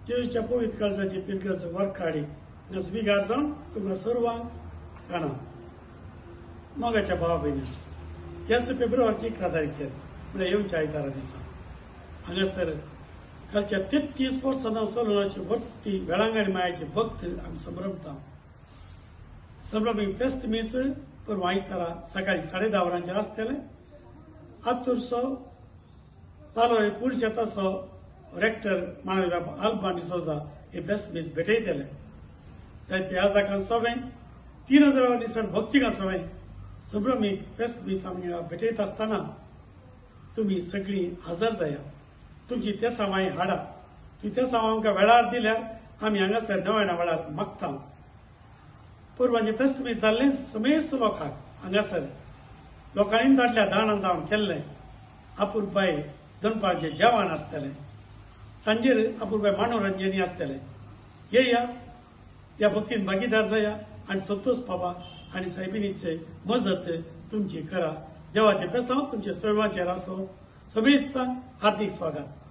जेजूच्या पवित्र काळजाची पिलकाचं वरखाडी नजबीगार जावन तुमकां सर्वांक राणा मोगाच्या भावा भयणी ह्या फेब्रुवारीची 11 तारखेर म्हणजे येवच्या आयतारा दिसा हांगासर कालच्या 33 वर्सां चलूनाची भक्ती वेळांगणी मायाची भक्त आमी संभ्रमी फेस्त मीस परवा आयतारा सकाळी 10:30 वरांचेर आसतलें आतुरसो चालो पुलीस येतासो रेक्टर मानव आल्बान डिसोजा हे फेस्त मीस भेटयतले जायते आजाकां सोवें 3000 निसण भक्तीकां सोवें संभ्रमी फेस्त मीस आमकां भेटयत आसतना तुम्ही सगळीं हजर जाया तुमची त्या सामाय हाडा तुम्ही त्या सामाय आमकां वेळार दिल्यार आमी हांगासर नव्या वेळार मागता पूर्वांचे फेस्त मीस जाल्लें समेस्त लोकांक हांगासर लोकांनी धाडल्या दान केल्लें अपुरबाय दनपारचें जेवण आसतलें सांजेर अपुरबाय मनोरंजनी आसतलें येया ह्या भक्तीन भागीदार जाया आनी संतोष पावा आनी सायबिणीचे मजत तुमची करा देवाचे पेसांव तुमच्या सर्वांचेर आसो समेस्तांक हार्दिक स्वागत।